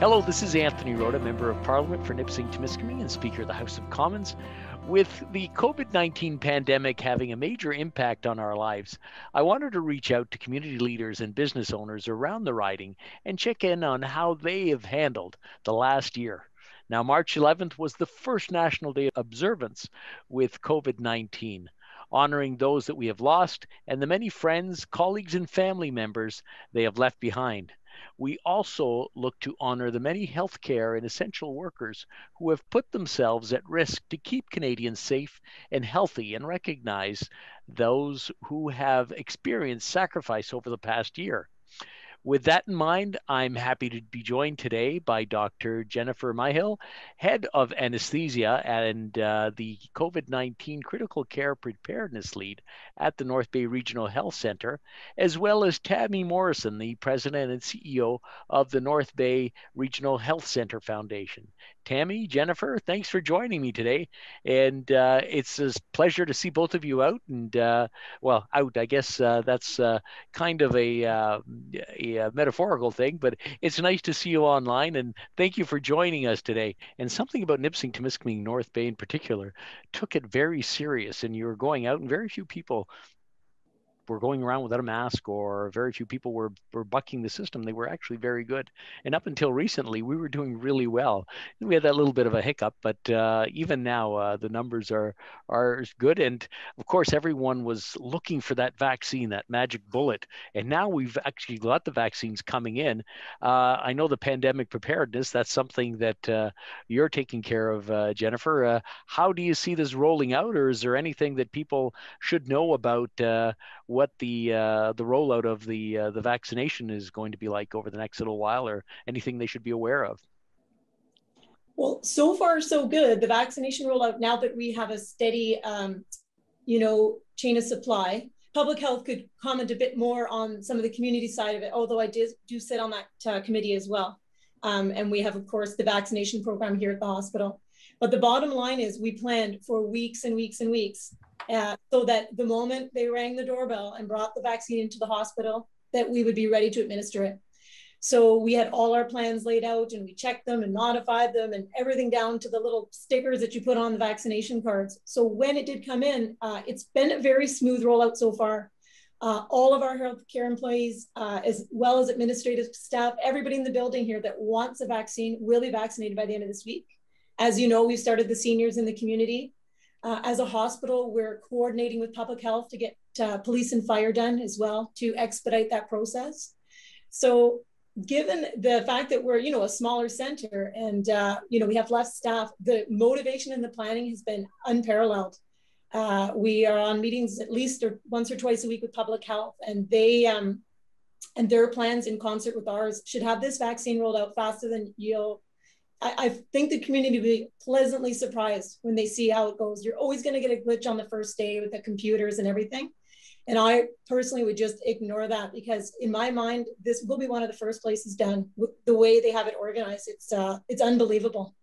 Hello, this is Anthony Rota, Member of Parliament for Nipissing-Temiskaming and Speaker of the House of Commons. With the COVID-19 pandemic having a major impact on our lives, I wanted to reach out to community leaders and business owners around the riding and check in on how they have handled the last year. Now, March 11th was the first National Day of Observance with COVID-19, honoring those that we have lost and the many friends, colleagues, and family members they have left behind. We also look to honor the many healthcare and essential workers who have put themselves at risk to keep Canadians safe and healthy, and recognize those who have experienced sacrifice over the past year. With that in mind, I'm happy to be joined today by Dr. Jennifer Mihill, Head of Anaesthesia and the COVID-19 Critical Care Preparedness Lead at the North Bay Regional Health Centre, as well as Tammy Morison, the President and CEO of the North Bay Regional Health Centre Foundation. Tammy, Jennifer, thanks for joining me today. And it's a pleasure to see both of you out and, out. I guess that's kind of a metaphorical thing, but it's nice to see you online, and thank you for joining us today. And something about Nipissing-Temiskaming North Bay in particular took it very serious, and you were going out and very few people were going around without a mask, or very few people were bucking the system. They were actually very good. And up until recently, we were doing really well. And we had that little bit of a hiccup, but even now, the numbers are good. And of course, everyone was looking for that vaccine, that magic bullet. And now we've actually got the vaccines coming in. I know the pandemic preparedness, that's something that you're taking care of, Jennifer. How do you see this rolling out, or is there anything that people should know about what the rollout of the vaccination is going to be like over the next little while, or anything they should be aware of? Well, so far so good. The vaccination rollout, now that we have a steady, chain of supply. Public health could comment a bit more on some of the community side of it, although I do sit on that committee as well. And we have, of course, the vaccination program here at the hospital. But the bottom line is we planned for weeks and weeks and weeks, so that the moment they rang the doorbell and brought the vaccine into the hospital, that we would be ready to administer it. So we had all our plans laid out, and we checked them and modified them, and everything down to the little stickers that you put on the vaccination cards. So when it did come in, it's been a very smooth rollout so far. All of our healthcare employees, as well as administrative staff, everybody in the building here that wants a vaccine will be vaccinated by the end of this week. As you know, we've started the seniors in the community. As a hospital, we're coordinating with public health to get police and fire done as well to expedite that process. So given the fact that we're, a smaller center and, we have less staff, the motivation and the planning has been unparalleled. We are on meetings at least once or twice a week with public health, and they and their plans in concert with ours should have this vaccine rolled out faster than I think the community will be pleasantly surprised when they see how it goes. You're always going to get a glitch on the first day with the computers and everything. And I personally would just ignore that, because in my mind, this will be one of the first places done. The way they have it organized, it's unbelievable.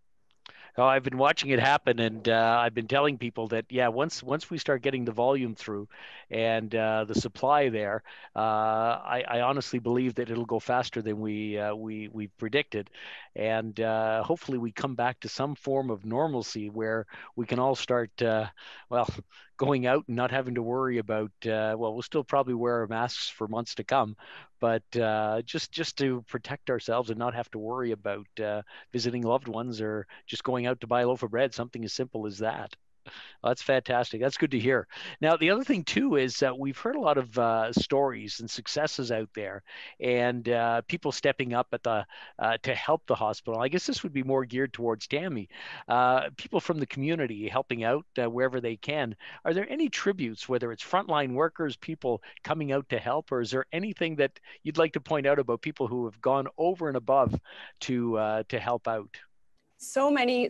Oh, I've been watching it happen, and I've been telling people that, once we start getting the volume through and the supply there, I honestly believe that it'll go faster than we predicted, and hopefully we come back to some form of normalcy where we can all start going out and not having to worry about. We'll still probably wear our masks for months to come, but just to protect ourselves and not have to worry about visiting loved ones or just going out to buy a loaf of bread, something as simple as that. That's fantastic. That's good to hear. Now, the other thing, too, is that we've heard a lot of stories and successes out there, and people stepping up to help the hospital. I guess this would be more geared towards Tammy. People from the community helping out wherever they can. Are there any tributes, whether it's frontline workers, people coming out to help, or is there anything that you'd like to point out about people who have gone over and above to help out? So many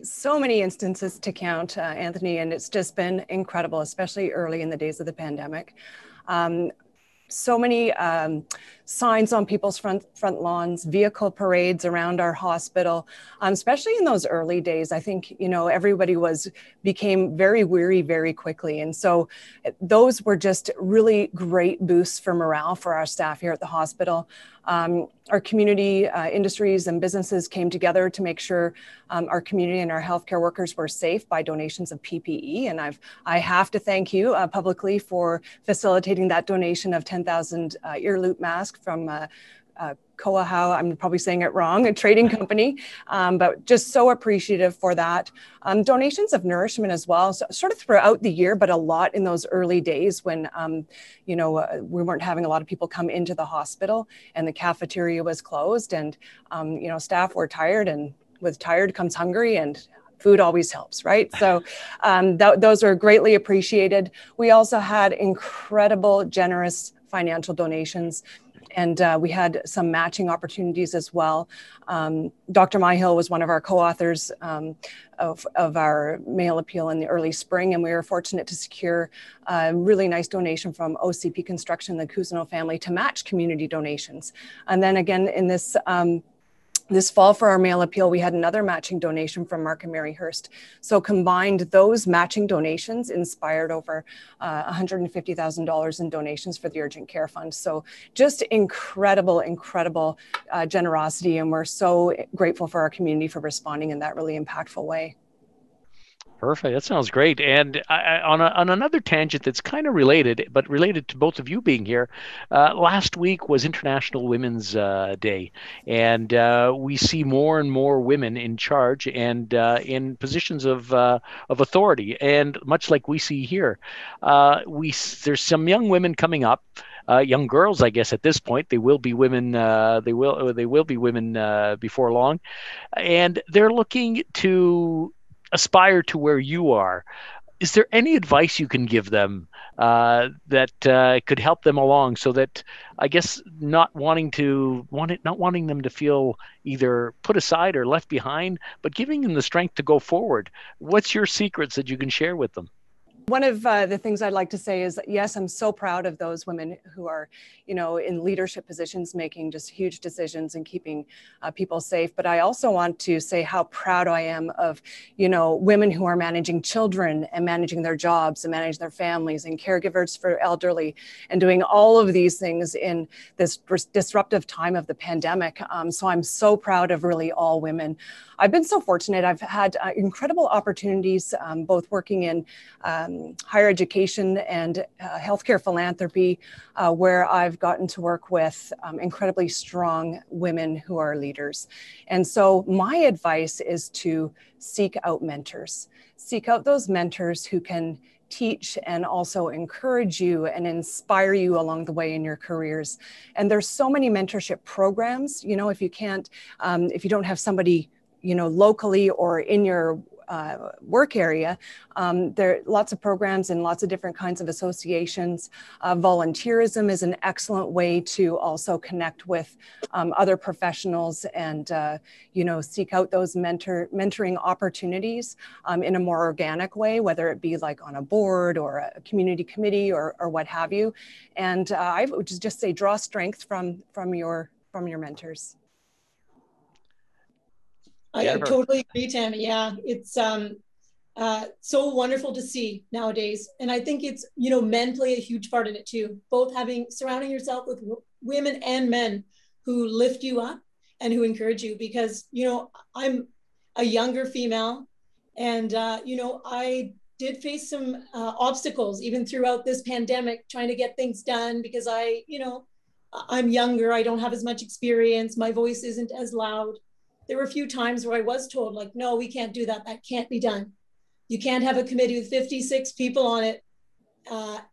instances to count, Anthony, and it's just been incredible, especially early in the days of the pandemic. so many signs on people's front lawns, vehicle parades around our hospital, especially in those early days. I think, you know, everybody became very weary very quickly. And so those were just really great boosts for morale for our staff here at the hospital. Our community industries and businesses came together to make sure our community and our healthcare workers were safe by donations of PPE. And I have to thank you publicly for facilitating that donation of 10,000 ear loop masks from Koahau, I'm probably saying it wrong, a trading company, but just so appreciative for that. Donations of nourishment as well, so sort of throughout the year, but a lot in those early days when, you know, we weren't having a lot of people come into the hospital and the cafeteria was closed, and, you know, staff were tired, and with tired comes hungry, and food always helps, right? So those are greatly appreciated. We also had incredible, generous financial donations, and we had some matching opportunities as well. Dr. Mihill was one of our co-authors of our mail appeal in the early spring, and we were fortunate to secure a really nice donation from OCP Construction, the Cousineau family, to match community donations. And then again, in this fall for our mail appeal, we had another matching donation from Mark and Mary Hurst. So combined, those matching donations inspired over $150,000 in donations for the Urgent Care Fund. So just incredible, incredible generosity. And we're so grateful for our community for responding in that really impactful way. Perfect. That sounds great. And on another tangent that's kind of related, but related to both of you being here, last week was International Women's Day, and we see more and more women in charge and in positions of authority. And much like we see here, there's some young women coming up. Young girls, I guess at this point, they will be women. They will be women before long, and they're looking to aspire to where you are. Is there any advice you can give them that could help them along, so that, I guess, not wanting them to feel either put aside or left behind, but giving them the strength to go forward? What's your secrets that you can share with them? One of the things I'd like to say is that, yes, I'm so proud of those women who are, you know, in leadership positions, making just huge decisions and keeping people safe. But I also want to say how proud I am of, you know, women who are managing children and managing their jobs and managing their families and caregivers for elderly and doing all of these things in this disruptive time of the pandemic. So I'm so proud of really all women. I've been so fortunate. I've had incredible opportunities, both working in higher education and healthcare philanthropy, where I've gotten to work with incredibly strong women who are leaders. And so my advice is to seek out mentors. Seek out those mentors who can teach and also encourage you and inspire you along the way in your careers. And there's so many mentorship programs. You know, if you don't have somebody, you know, locally or in your work area, there are lots of programs and lots of different kinds of associations. Volunteerism is an excellent way to also connect with other professionals and, you know, seek out those mentoring opportunities in a more organic way, whether it be like on a board or a community committee or what have you. And I would just say draw strength from your mentors. I totally agree, Tammy. Yeah, it's so wonderful to see nowadays. And I think it's, you know, men play a huge part in it too, both surrounding yourself with women and men who lift you up and who encourage you, because, you know, I'm a younger female, and, you know, I did face some obstacles even throughout this pandemic, trying to get things done, because I'm younger, I don't have as much experience, my voice isn't as loud. There were a few times where I was told, like, no, we can't do that. That can't be done. You can't have a committee with 56 people on it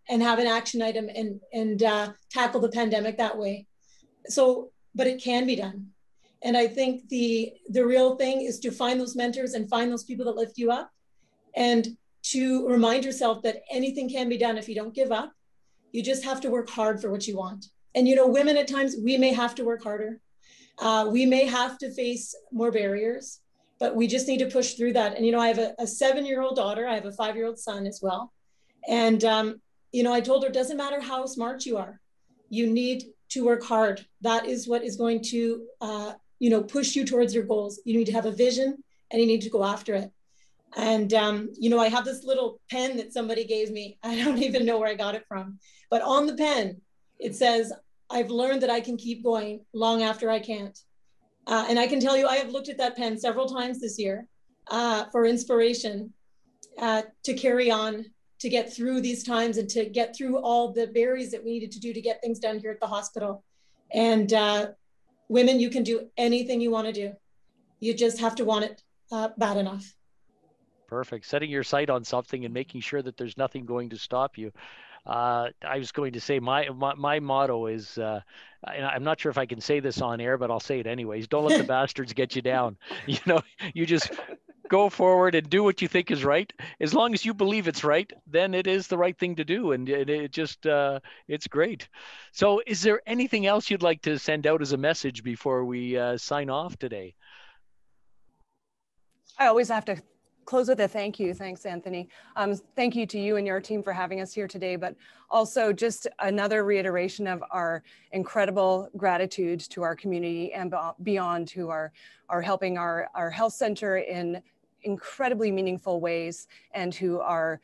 and have an action item and tackle the pandemic that way. So, but it can be done. And I think the real thing is to find those mentors and find those people that lift you up, and to remind yourself that anything can be done if you don't give up. You just have to work hard for what you want. And, you know, women at times, we may have to work harder. We may have to face more barriers, but we just need to push through that. And, you know, I have a 7-year-old daughter. I have a 5-year-old son as well. And, you know, I told her, it doesn't matter how smart you are. You need to work hard. That is what is going to, push you towards your goals. You need to have a vision and you need to go after it. And, I have this little pen that somebody gave me. I don't even know where I got it from, but on the pen, it says, I've learned that I can keep going long after I can't. And I can tell you, I have looked at that pen several times this year for inspiration to carry on, to get through these times and to get through all the barriers that we needed to do to get things done here at the hospital. And women, you can do anything you want to do. You just have to want it bad enough. Perfect. Setting your sight on something and making sure that there's nothing going to stop you. I was going to say my motto is, and I'm not sure if I can say this on air, but I'll say it anyways. Don't let the bastards get you down. You just go forward and do what you think is right. As long as you believe it's right, then it is the right thing to do. And it just, it's great. So is there anything else you'd like to send out as a message before we sign off today? I always have to close with a thank you. Thanks, Anthony. Thank you to you and your team for having us here today, but also just another reiteration of our incredible gratitude to our community and beyond, who are helping our health center in incredibly meaningful ways, and who are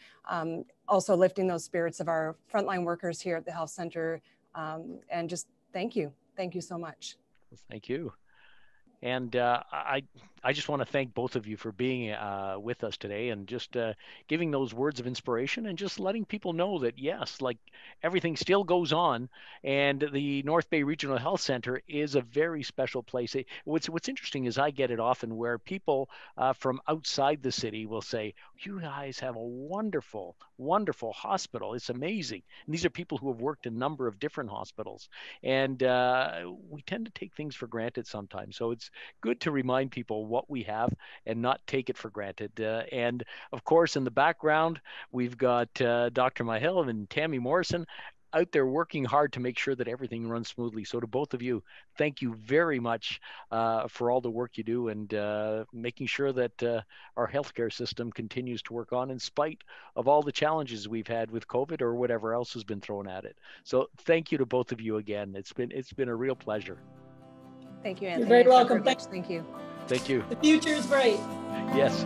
also lifting those spirits of our frontline workers here at the health center. And just thank you. Thank you so much. Thank you. And I just want to thank both of you for being with us today, and just giving those words of inspiration, and just letting people know that, yes, like, everything still goes on, and the North Bay Regional Health Center is a very special place. What's interesting is I get it often where people from outside the city will say, you guys have a wonderful, wonderful hospital. It's amazing. And these are people who have worked in a number of different hospitals. And we tend to take things for granted sometimes. So it's good to remind people what we have and not take it for granted. And of course, in the background, we've got Dr. Mihill and Tammy Morison out there working hard to make sure that everything runs smoothly. So to both of you, thank you very much for all the work you do, and making sure that our healthcare system continues to work on in spite of all the challenges we've had with COVID or whatever else has been thrown at it. So thank you to both of you again. It's been a real pleasure. Thank you, Anthony. You're very welcome. Thank you. Thank you. The future is bright. Yes.